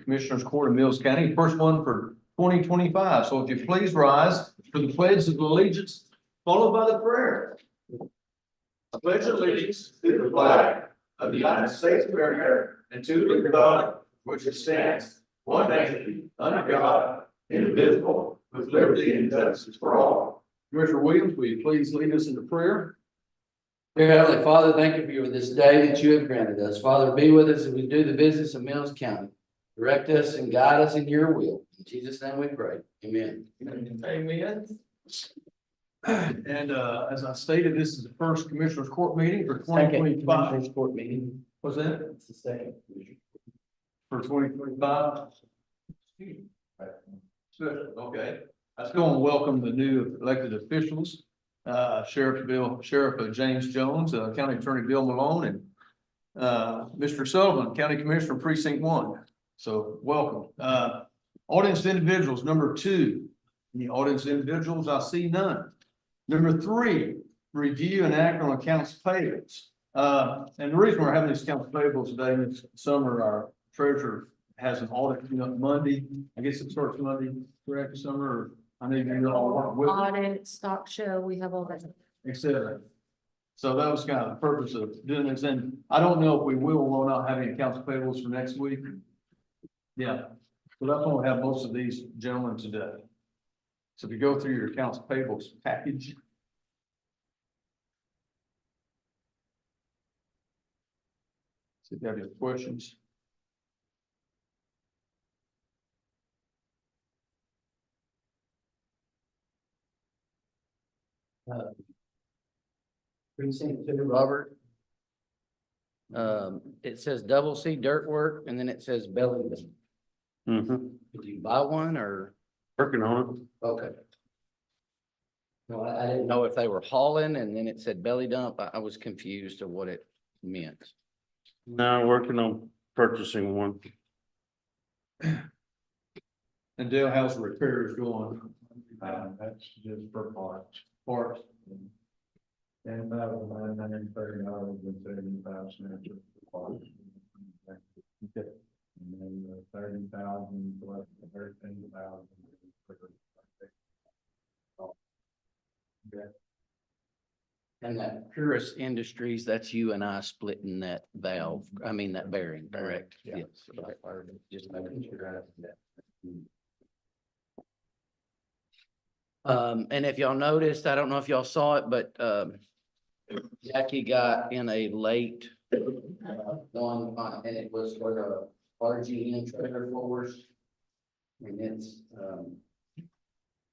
Commissioners Court of Mills County, first one for 2025. So if you please rise for the pledge of allegiance, followed by the prayer. I pledge allegiance to the flag of the United States of America and to the republic which it stands, one nation, under God, indivisible, with liberty and justice for all. Commissioner Williams, will you please lead us into prayer? Dear Heavenly Father, thank you for this day that you have granted us. Father, be with us as we do the business of Mills County. Direct us and guide us in your will. In Jesus' name we pray. Amen. Amen. And as I stated, this is the first Commissioners Court meeting for 2025. Commissioners Court meeting. Was that? It's the second. For 2025? Okay. Let's go and welcome the new elected officials. Sheriff James Jones, County Attorney Bill Malone, and Mr. Sullivan, County Commissioner Precinct 1. So welcome. Audience individuals, number 2. Any audience individuals? I see none. Number 3, review and act on accounts payables. And the reason we're having these accounts payables today is summer, our treasurer has an audit Monday. I guess it starts Monday, correct, Summer? Or I need you to all work with it. Audit, stock show, we have all that. Etc. So that was kind of the purpose of doing this, and I don't know if we will or will not have any accounts payables for next week. Yeah, so that's why we have most of these gentlemen today. So if you go through your accounts payables package. See if you have any questions. Precinct 2, Robert. It says double C dirt work and then it says belly dump. Did you buy one or? Working on Okay. No, I didn't know if they were hauling and then it said belly dump. I was confused of what it meant. it. Now working on purchasing one. And Dale, how's the repairs going? That's just for parts. Parts. $10,930 and 70,000 extra for parts. Okay. And then 30,000 plus 13,000. And that Purist Industries, that's you and I splitting that valve, I mean, that bearing, correct? Yeah. Yes. Okay. Just making sure I have that. And if y'all noticed, I don't know if y'all saw it, but, Jackie got in a late, one, and it was for the RGN trailer force. And it's,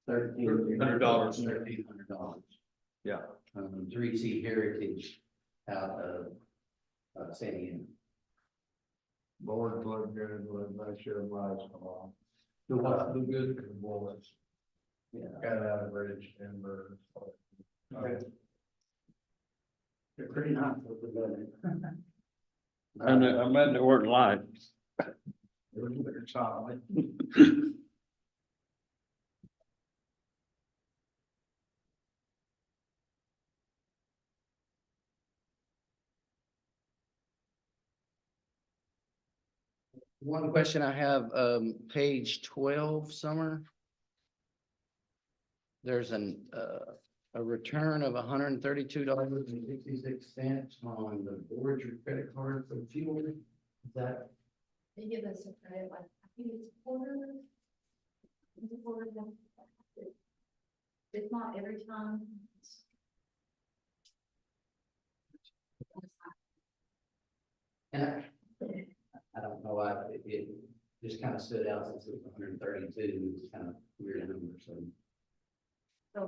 $1,300. $1,300. Yeah. 3C Heritage out of San Diego. Boards look good, but make sure lights come on. The what? The good. The boards. Yeah. Got out of bridge timber. Okay. They're pretty nice. What we're doing. And I meant the word light. They're solid. One question I have, page 12, Summer. There's a return of $132.66 on the board your credit card for fuel. Is that? They give us a credit, like, I think it's quarter. It's not every time. And I don't know why it just kind of stood out since it was 132. It's kind of weird number, so. So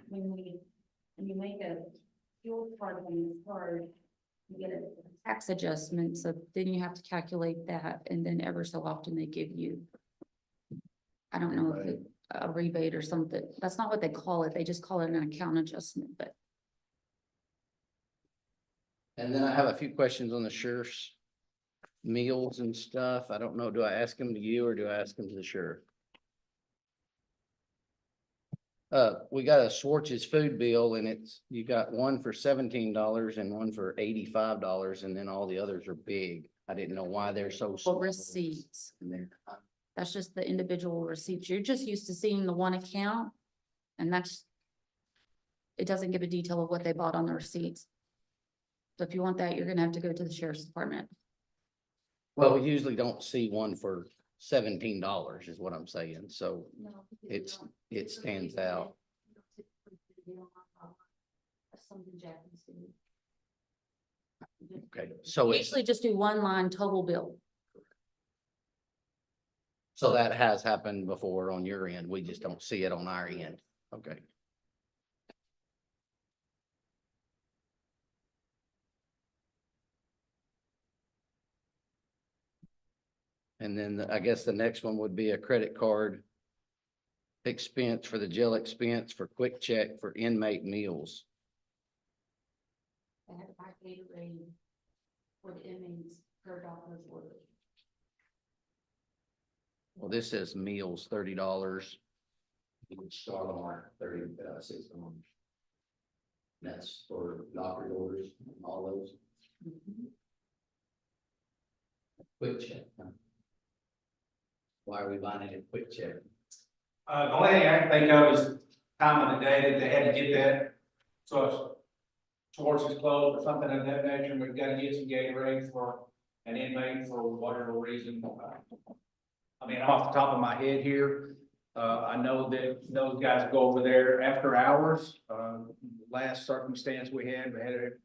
when you make a fuel card on this card, you get a tax adjustment, so then you have to calculate that, and then ever so often they give you, I don't know if it's a rebate or something. That's not what they call it. They just call it an account adjustment, but And then I have a few questions on the sheriff's meals and stuff. I don't know, do I ask them to you or do I ask them to the sheriff? We got a Schwartz's food bill and you got one for $17 and one for $85 and then all the others are big. I didn't know why they're so For small. receipts. That's just the individual receipts. You're just used to seeing the one account. And that's, it doesn't give a detail of what they bought on the receipts. So if you want that, you're gonna have to go to the sheriff's department. Well, we usually don't see one for $17 is what I'm saying, so it stands out. That's something Jack can see. Okay, so We it's, usually just do one line total bill. so that has happened before on your end, we just don't see it on our end, okay. And then I guess the next one would be a credit card expense for the jail expense for quick check for inmate meals. I had to buy Gatorade for the inmates per doctor's order. Well, this says meals, $30. You would start on our 36. That's for doctor orders, and all those. Quick check. Huh? Why are we buying it at quick check? The only thing I can think of is time of the day that they had to get that, so it's towards his close or something of that nature, we've got to get some Gatorade for an inmate for whatever reason. I mean, off the top of my head here, I know that those guys go over there after hours. Last circumstance we had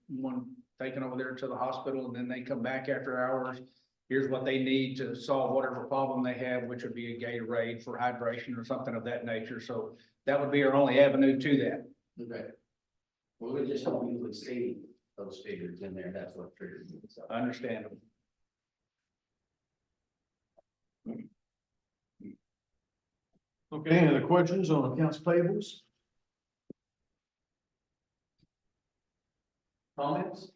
one taken over there to the hospital, and then they come back after hours. Here's what they need to solve whatever problem they have, which would be a Gatorade for hydration or something of that nature. So that would be our only avenue to that. Okay. Well, we just don't usually see those figures in there, that's what triggers me, so. Understandable. Okay, any other questions on accounts payables? Comments?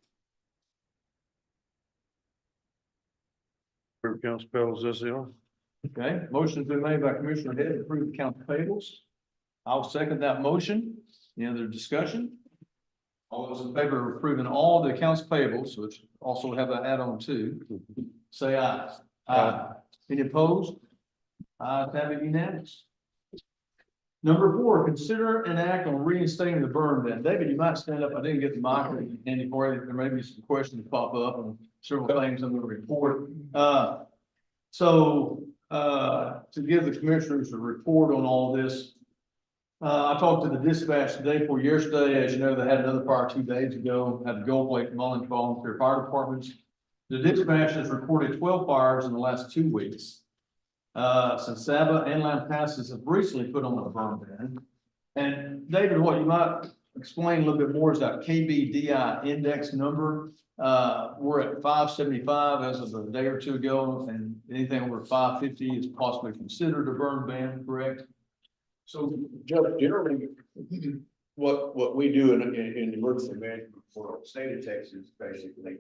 Group council bills this year. Okay, motion's been made by Commissioner Head to approve accounts payables. I'll second that motion. Any other discussion? All those in favor of approving all the accounts payables, which also have an add-on too, say aye. Aye. Any opposed? Ayes have it unanimous. Number 4, consider an act on reinstating the burn ban. David, you might stand up. I didn't get the mic handy for you. There may be some questions pop up and several things in the report. To give the commissioners a report on all this, I talked to the dispatch the day before yesterday. As you know, they had another fire 2 days ago, had the Gold Lake Mullen volunteer fire departments. The dispatch has reported 12 fires in the last 2 weeks. Since Saba and Lampasas have recently put on a burn ban. And David, what you might explain a little bit more is that KBDI index number. We're at 575 as of a day or 2 ago, and anything over 550 is possibly considered a burn ban, correct? So, Judge, generally, what we do in emergency management for the state of Texas, basically,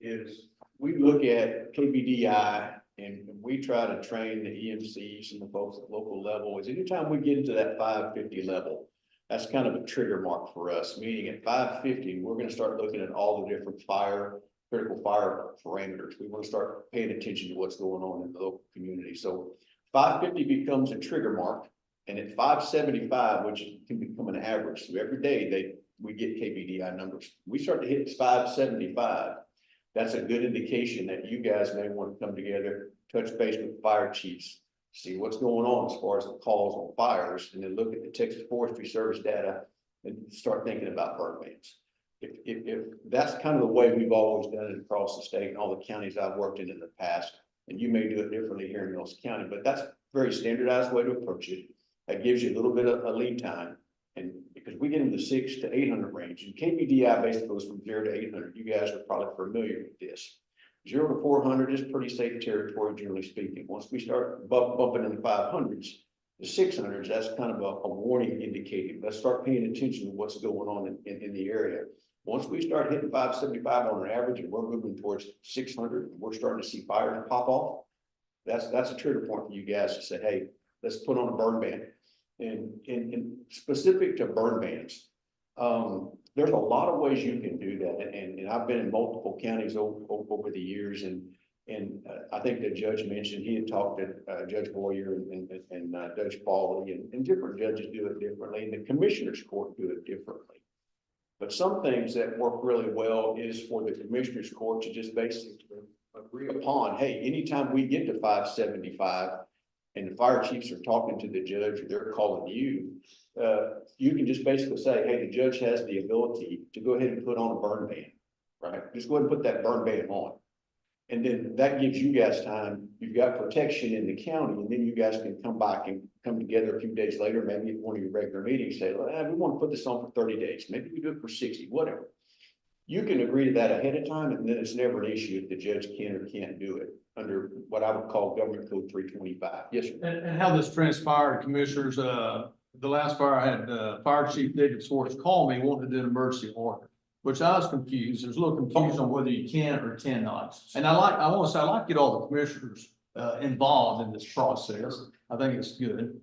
is we look at KBDI and we try to train the EMCs and the folks at local level. Is anytime we get into that 550 level, that's kind of a trigger mark for us, meaning at 550, we're going to start looking at all the different critical fire parameters. We want to start paying attention to what's going on in the local community. So 550 becomes a trigger mark. And at 575, which can become an average, so every day we get KBDI numbers. We start to hit 575. That's a good indication that you guys may want to come together, touch base with fire chiefs, see what's going on as far as the calls on fires, and then look at the Texas Forestry Service data and start thinking about burn bans. If that's kind of the way we've always done it across the state and all the counties I've worked in the past, and you may do it differently here in Mills County, but that's a very standardized way to approach it. That gives you a little bit of a lead time. And because we get in the 600 to 800 range, and KBDI basically goes from 0 to 800. You guys are probably familiar with this. 0 to 400 is pretty safe territory, generally speaking. Once we start bumping in the 500s, the 600s, that's kind of a warning indicator. Let's start paying attention to what's going on in the area. Once we start hitting 575 on an average, and we're moving towards 600, and we're starting to see fires pop off, that's a trigger point for you guys to say, hey, let's put on a burn ban. And specific to burn bans, there's a lot of ways you can do that. And I've been in multiple counties over the years, and And I think the judge mentioned, he had talked to Judge Boyer and Judge Pauly, and different judges do it differently, and the commissioners court do it differently. But some things that work really well is for the commissioners court to just basically agree upon, hey, anytime we get to 575 and the fire chiefs are talking to the judge or they're calling you, you can just basically say, hey, the judge has the ability to go ahead and put on a burn ban, right? Just go ahead and put that burn ban on. And then that gives you guys time, you've got protection in the county, and then you guys can come back and come together a few days later, maybe at one of your regular meetings, say, well, we want to put this on for 30 days, maybe we do it for 60, whatever. You can agree to that ahead of time, and then it's never an issue if the judge can or can't do it under what I would call Government Code 325. Yes, sir. And how this transpired, commissioners, the last fire I had, Fire Chief David Swartz call me, wanted to do an emergency order, which I was confused. There's a little confusion on whether you can or cannot. And I want to say, I like to get all the commissioners involved in this process. I think it's good.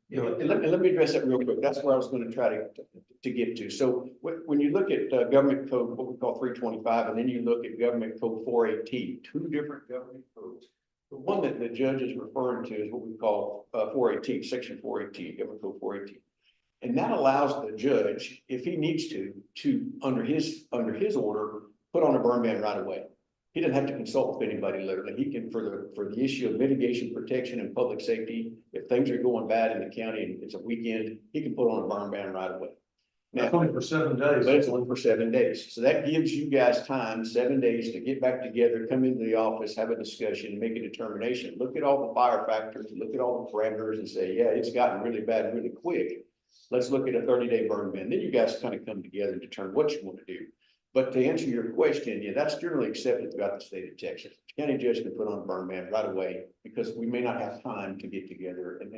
And let me address that real quick. That's where I was going to try to get to. So when you look at Government Code, what we call 325, and then you look at Government Code 418, two different government codes. The one that the judge is referring to is what we call 418, Section 418, Government Code 418. And that allows the judge, if he needs to under his order, put on a burn ban right away. He doesn't have to consult with anybody literally. He can, for the issue of mitigation, protection, and public safety, if things are going bad in the county and it's a weekend, he can put on a burn ban right away. Now, That's only for 7 days. but it's only for 7 days. So that gives you guys time, 7 days, to get back together, come into the office, have a discussion, make a determination. Look at all the fire factors, look at all the parameters and say, yeah, it's gotten really bad really quick. Let's look at a 30-day burn ban. Then you guys kind of come together and determine what you want to do. But to answer your question, yeah, that's generally accepted throughout the state of Texas. The county judge can put on a burn ban right away because we may not have time to get together and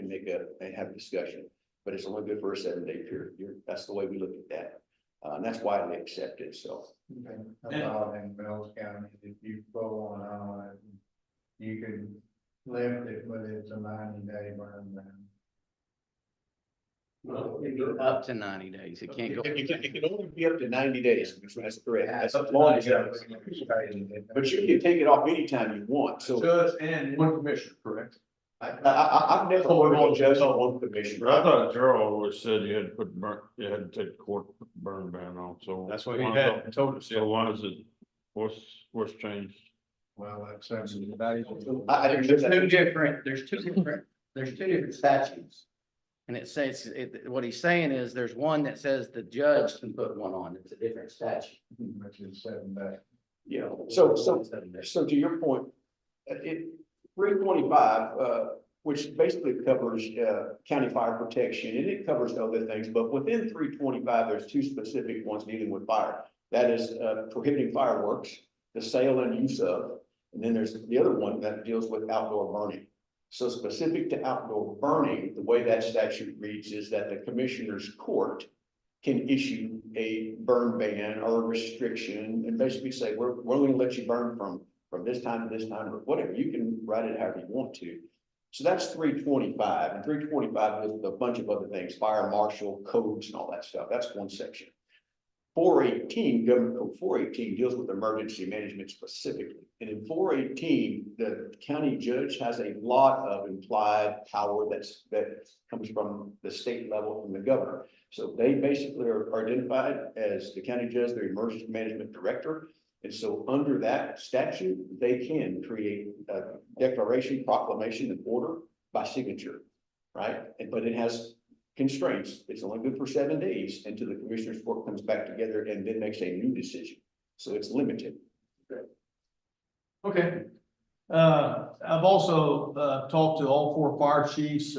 have a discussion. But it's only good for a 7-day period. That's the way we look at that. And that's widely accepted, so. That's all in Mills County, if you go on, you can lift it, but it's a 90-day burn ban. Up to 90 days. It can't go. It can only be up to 90 days. That's correct. That's as long as but you can take it off anytime you want. So Judge and one commissioner, correct? I've never heard of a judge on one commission. I thought Gerald always said you had to you had to take the court burn ban on, so. That's what he had told us. So why is it, what's changed? Well, that's something. I didn't get that. There's two different statutes. And it says, what he's saying is there's one that says the judge can put one on. It's a different statute. Which is 7 days. Yeah, so to your point, 325, which basically covers county fire protection, and it covers other things, but within 325, there's two specific ones dealing with fire. That is prohibiting fireworks, the sale and use of, and then there's the other one that deals with outdoor burning. So specific to outdoor burning, the way that statute reads is that the commissioner's court can issue a burn ban or a restriction and basically say, we're going to let you burn from this time to this time or whatever. You can write it however you want to. So that's 325, and 325 is a bunch of other things, fire marshal codes and all that stuff. That's one section. 418, Government Code 418 deals with emergency management specifically. And in 418, the county judge has a lot of implied power that comes from the state level, from the governor. So they basically are identified as the county judge, their emergency management director. And so under that statute, they can create a declaration, proclamation, and order by signature, right? But it has constraints. It's only good for 7 days until the commissioner's court comes back together and then makes a new decision. So it's limited. Okay. I've also talked to all 4 fire chiefs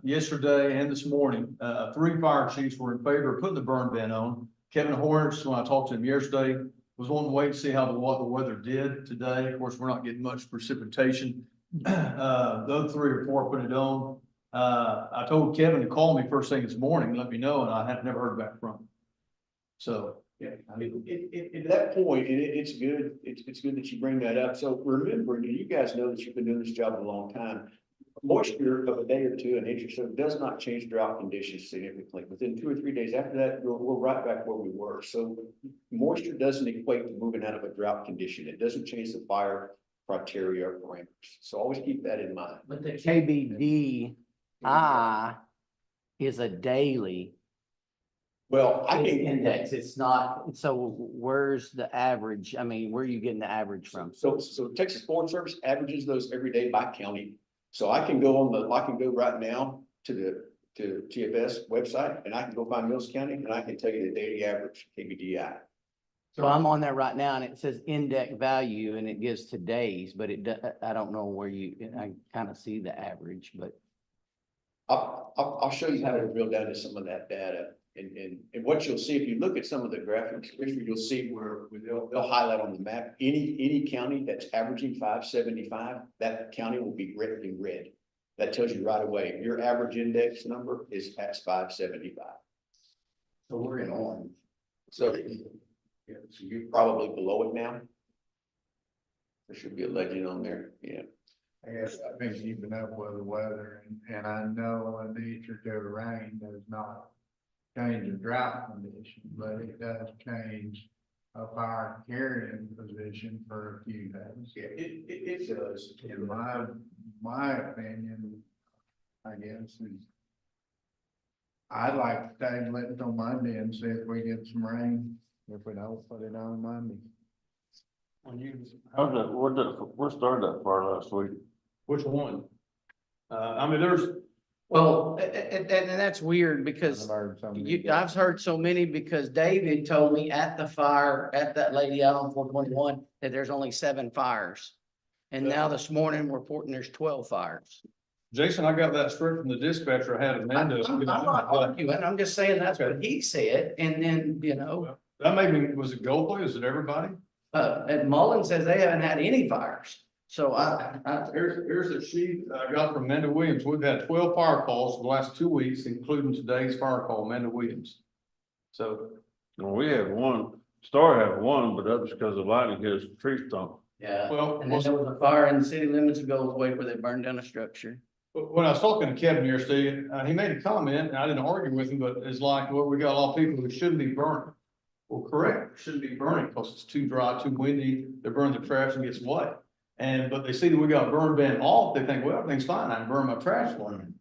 yesterday and this morning. 3 fire chiefs were in favor of putting the burn ban on. Kevin Horns, when I talked to him yesterday, was wanting to wait and see how the weather did today. Of course, we're not getting much precipitation. The other 3 or 4 put it on. I told Kevin to call me first thing this morning and let me know, and I have never heard back from him. So yeah, at that point, it's good. It's good that you bring that up. So remember, you guys know that you've been doing this job a long time. Moisture of a day or 2, an inch or so, does not change drought conditions significantly. Within 2 or 3 days after that, we're right back where we were. So moisture doesn't equate to moving out of a drought condition. It doesn't change the fire criteria or parameters. So always keep that in mind. But the KBDI is a daily Well, I can, index. It's not, so where's the average? I mean, where are you getting the average from? so Texas Forest Service averages those every day by county. So I can go right now to TFS website and I can go find Mills County and I can tell you the daily average KBDI. So I'm on there right now and it says index value and it gives today's, but I don't know where I kind of see the average, but. I'll show you how to drill down to some of that data. And what you'll see, if you look at some of the graphics, you'll see where they'll highlight on the map, any county that's averaging 575, that county will be written in red. That tells you right away, your average index number is at 575. So we're in orange. So, yeah, so you're probably below it now. There should be a legend on there, yeah. I guess I've been keeping up with the weather and I know a nature to rain does not change a drought condition, but it does change a fire carrying position for a few days. Yeah, it does. In my opinion, I guess is I'd like to table it until Monday and see if we get some rain. If we don't, put it on Monday. How's that, where started that fire last week? Which one? Well, and that's weird because I've heard so many because David told me at the fire, at that lady out on 421, that there's only 7 fires. And now this morning we're reporting there's 12 fires. Jason, I got that straight from the dispatcher. I had Amanda. I'm not arguing, I'm just saying that's what he said. And then, That was it Goldplay? Was it everybody? and Mullen says they haven't had any fires. So Here's a sheet I got from Amanda Williams. We've had 12 fire calls for the last 2 weeks, including today's fire call, Amanda Williams. So, Well, we had one, Star had one, but that was because the lightning hit a tree stump. yeah, well, and then there was a fire in the city limits of Goldthwaite where they burned down a structure. when I was talking to Kevin yesterday, he made a comment, and I didn't argue with him, but it's like, well, we got a lot of people who shouldn't be burning. Well, correct, shouldn't be burning because it's too dry, too windy, they burn the trash and gets wet. But they see that we got burn ban off, they think, well, everything's fine, I can burn my trash for them.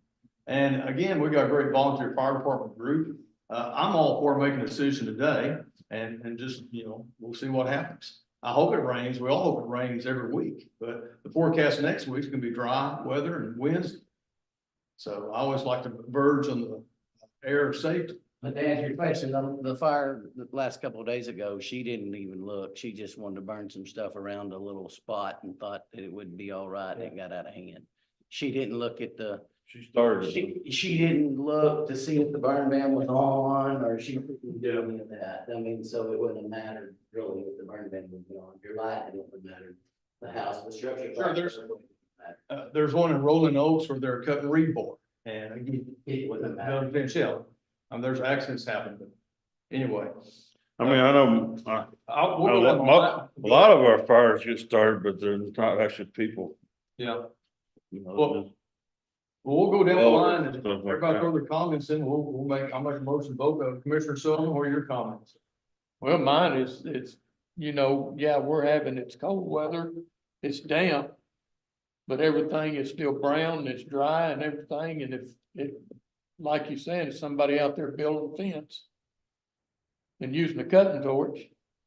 And again, we got a great volunteer fire department group. I'm all for making a decision today and just, we'll see what happens. I hope it rains. We all hope it rains every week, but the forecast next week is gonna be dry weather and winds. So I always like to verge on the air of safety. But to answer your question, the fire the last couple of days ago, she didn't even look. She just wanted to burn some stuff around a little spot and thought that it would be all right. It got out of hand. She didn't look at She started. she didn't look to see if the burn ban was on or she didn't do any of that. I mean, so it wouldn't have mattered really if the burn ban was on. Your light didn't matter. The house, the structure. Sure, there's one in Rolling Oaks where they're cutting rebar and again, It wouldn't matter. another bench hill. There's accidents happen, but anyway. I mean, I know, We'll go on a lot of our fires get started, but there's not actually people, Yeah, you know. Well, we'll go down the line and Stuff like everybody that. throw their comments in, I'll make a motion, vote, Commissioner Sullivan, what are your comments? Well, mine is, it's cold weather, it's damp. But everything is still brown, it's dry and everything, and if like you said, if somebody out there building a fence. And using a cutting torch,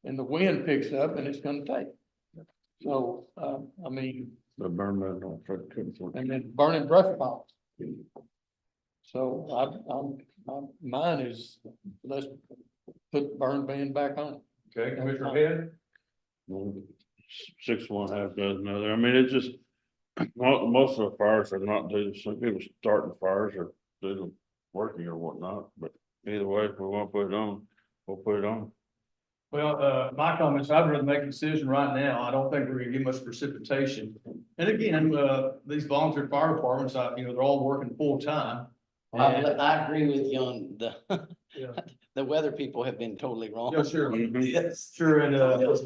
and the wind picks up and it's gonna take. So, I mean, The burn ban on truck. and then burning brush piles. So mine is, let's put the burn ban back on. Okay, Commissioner Head? 6 1 half dozen another. I mean, it's just, most of the fires are not due, some people starting fires or due to working or whatnot, but either way, if we want to put it on, we'll put it on. Well, my comments, I'd rather make a decision right now. I don't think we're gonna get much precipitation. And again, these volunteer fire departments, they're all working full time. I agree with you on Yeah. the weather people have been totally wrong. Yeah, sure. Yes. Sure, and,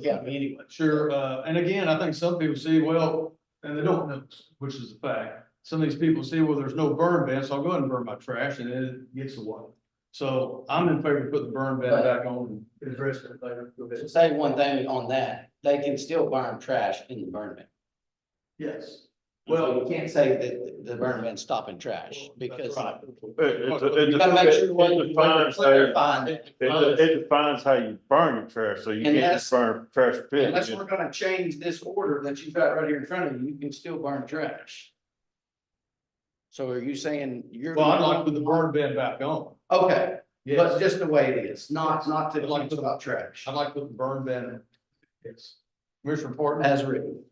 Yeah, anyway. sure, and again, I think some people see, well, and they don't know, which is a fact. Some of these people see, well, there's no burn ban, so I'll go ahead and burn my trash and it gets away. So I'm in favor of putting the burn ban back on and address it later. Go ahead. To say one thing on that, they can still burn trash in the burn ban. Yes. Well, you can't say that the burn ban's stopping trash because. That's You gotta make sure what It defines how, clarifying it defines how you burn your trash, so you can't just burn trash pit. unless we're gonna change this order that you've got right here in front of you, you can still burn trash. So are you saying you're? Well, I'd like to put the burn ban back on. Okay, but Yes, just the way it is, not to I'd like talk about trash I'd like to put the burn ban. Yes. Commissioner Portman. as written.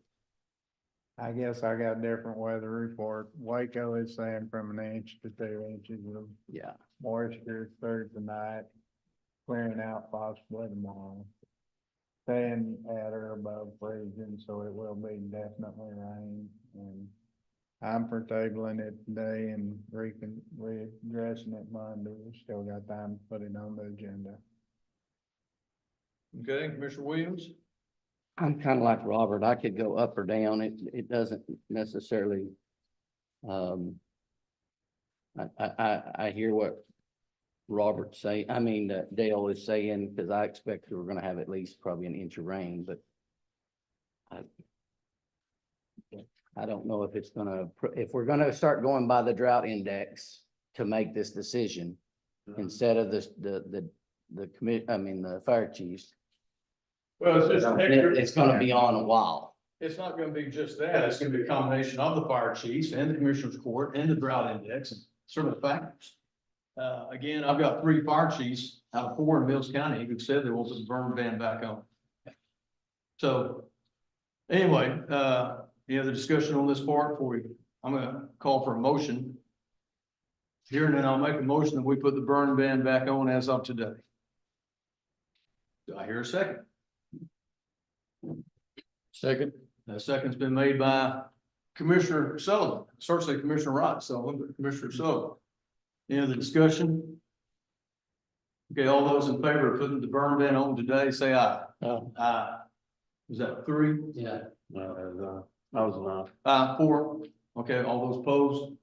I guess I got a different weather report. Waco is saying from 1 inch to 2 inches of Yeah. moisture Thursday night, clearing out possibly tomorrow. Staying at or above freezing, so it will be definitely rain, and I'm for tabling it today and readdressing it Monday. We still got time to put it on the agenda. Okay, Commissioner Williams. I'm kind of like Robert. I could go up or down. It doesn't necessarily. I hear what Robert say, Dale is saying, because I expect we're gonna have at least probably 1 inch of rain, but I don't know if it's gonna, if we're gonna start going by the drought index to make this decision instead of the fire chiefs. Well, it's just. It's gonna be on a while. It's not gonna be just that. It's gonna be a combination of the fire chiefs and the commissioner's court and the drought index and certain factors. Again, I've got 3 fire chiefs out of 4 in Mills County who said they will put the burn ban back on. So anyway, any other discussion on this part before I'm gonna call for a motion. Here and then I'll make a motion that we put the burn ban back on as of today. Do I hear a second? Second. The second's been made by Commissioner Sullivan, certainly Commissioner Wright, Sullivan, Commissioner Sullivan. Any other discussion? Okay, all those in favor of putting the burn ban on today, say aye. Aye. Is that 3? Yeah. I was not. 4. Okay, all those opposed?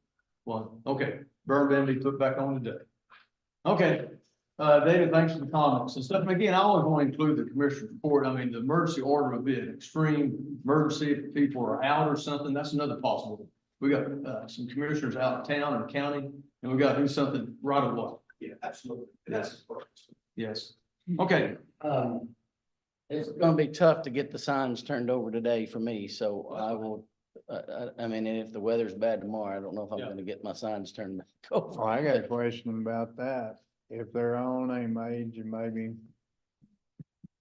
1. Okay, burn ban be put back on today. Okay, David, thanks for the comments and stuff. And again, I always want to include the commissioner's report. I mean, the emergency order would be an extreme emergency if people are out or something. That's another possibility. We got some commissioners out of town and county, and we got to do something right away. Yeah, absolutely. Yes. Yes. Okay. It's gonna be tough to get the signs turned over today for me, so I will, if the weather's bad tomorrow, I don't know if I'm Yeah. gonna get my signs turned back over. Well, I got a question about that. If they're on a major, maybe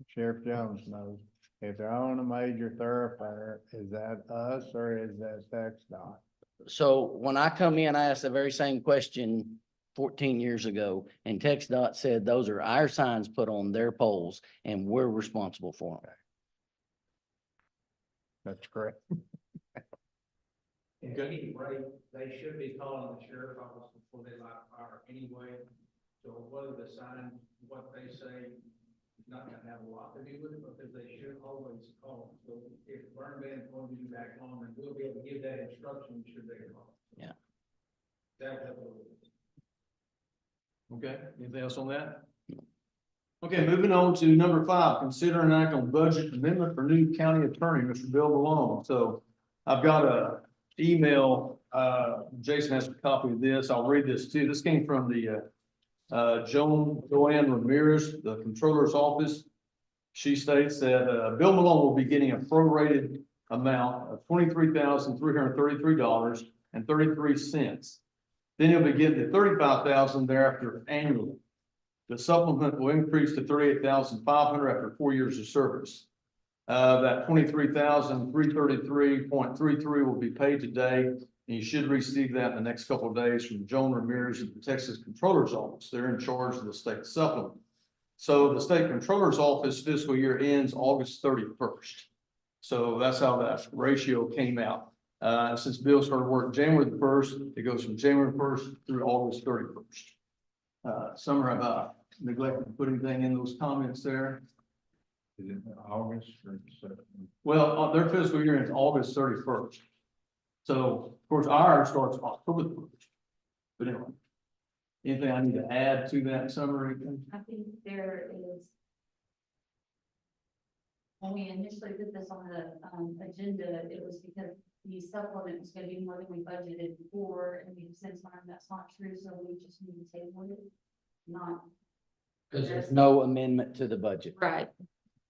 Sheriff Jones knows, if they're on a major thoroughfare, is that us or is that TxDOT? So when I come in, I asked the very same question 14 years ago, and TxDOT said those are our signs put on their poles, and we're responsible for them. That's correct. At any rate, they should be calling the sheriff's office before they light a fire anyway. So whether the sign, what they say, is not gonna have a lot to do with it, because they should always call. So if burn ban is going to be back on, then we'll be able to give that instruction should they call. Yeah. That's Okay, anything else on that? Okay, moving on to number 5, consider an act on budget amendment for new county attorney, Mr. Bill Malone. So I've got a email, Jason has a copy of this. I'll read this too. This came from the Joanne Ramirez, the controller's office. She states that Bill Malone will be getting a prorated amount of $23,333.33. Then he'll be getting the $35,000 thereafter annually. The supplement will increase to $38,500 after 4 years of service. That $23,333.33 will be paid today, and you should receive that in the next couple of days from Joan Ramirez of the Texas Controller's Office. They're in charge of the state supplement. So the state controller's office fiscal year ends August 31st. So that's how that ratio came out. Since Bill started work January the 1st, it goes from January 1st through August 31st. Summer, neglected to put anything in those comments there. Is it August or September? Well, their fiscal year ends August 31st. So of course ours starts October 1st. But anyway, anything I need to add to that summary? I think there is. When we initially put this on the agenda, it was because the supplement was gonna be more than we budgeted for, and we've since learned that's not true, so we just need to table it. Not, Cause there's no amendment to the budget. right,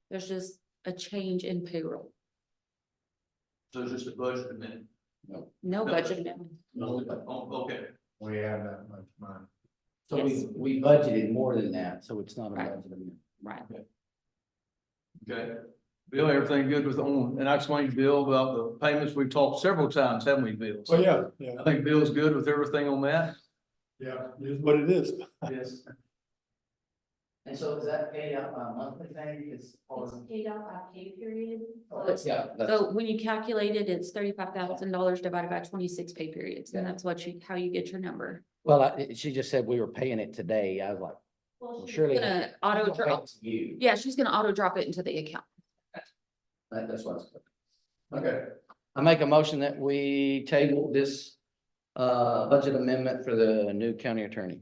there's just a change in payroll, So it's just a budget amendment. no budget amendment. Oh, okay. We have that much money. So Yes. we budgeted more than that, so it's not a Right. budget amendment. Right. Okay. Bill, everything good with on, and I explained to Bill about the payments. We've talked several times, haven't we, Bill? Well, yeah, I think Bill's good with everything on that. yeah, it is what it is. Yes. And so is that paid out by a monthly thing? It's. It's paid out by pay period. Yeah, that's, So when you calculate it, it's $35,000 divided by 26 pay periods, and that's what you, how you get your number. well, she just said we were paying it today. I was like, Well, she's surely- gonna auto drop, thanks to you. yeah, she's gonna auto drop it into the account. That's what I was. Okay. I make a motion that we table this budget amendment for the new county attorney.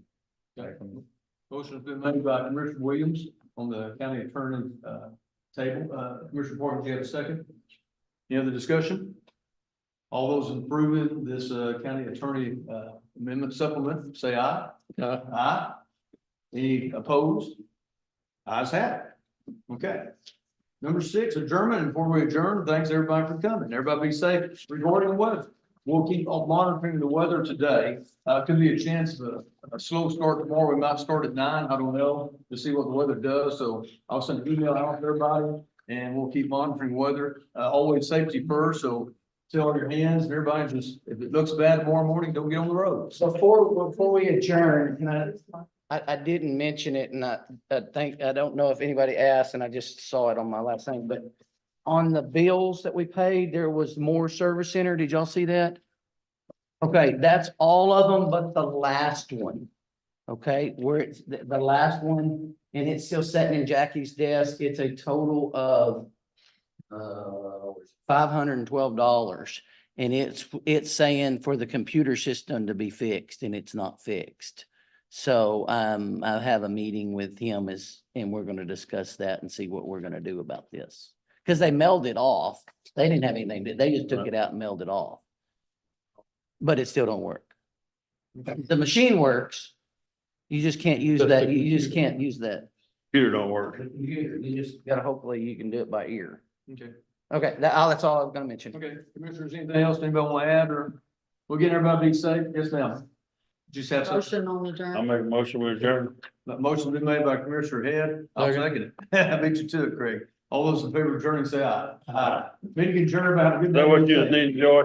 Motion's been made by Commissioner Williams on the county attorney, table. Commissioner Parker, do you have a second? Any other discussion? All those approving this, county attorney, amendment supplement, say aye. Aye. Any opposed? Ayes have it. Okay. Number 6, adjournment. And before we adjourn, thanks everybody for coming. Everybody be safe regarding the weather. We'll keep on monitoring the weather today. Could be a chance of a slow start tomorrow. We might start at 9, I don't know, to see what the weather does. So I'll send an email out to everybody and we'll keep monitoring weather. Always safety first, so tell your hands and everybody just, if it looks bad tomorrow morning, don't get on the road. Before we adjourn, can I didn't mention it and I think, I don't know if anybody asked and I just saw it on my last thing, but on the bills that we paid, there was more service center. Did y'all see that? Okay, that's all of them but the last one. Okay, where it's the last one and it's still sitting in Jackie's desk. It's a total of $512. And it's saying for the computer system to be fixed and it's not fixed. So I have a meeting with him and we're gonna discuss that and see what we're gonna do about this. Cause they mailed it off. They didn't have anything, they just took it out and mailed it off. But it still don't work. The machine works. You just can't use that, you just can't use that. Computer don't work. The computer, you just gotta, hopefully you can do it by ear. Okay. Okay, that's all I was gonna mention. Okay, commissioners, anything else anybody want to add or we'll get everybody be safe? Yes, ma'am. Just have some, Motion on the I'll adjourn. make a motion with adjourn. motion been made by Commissioner Head. I'll second it. I beat you to it, Craig. All those in favor of adjourning, say aye. Aye. Meeting adjourned, have a good Is day. that what you need, Joy?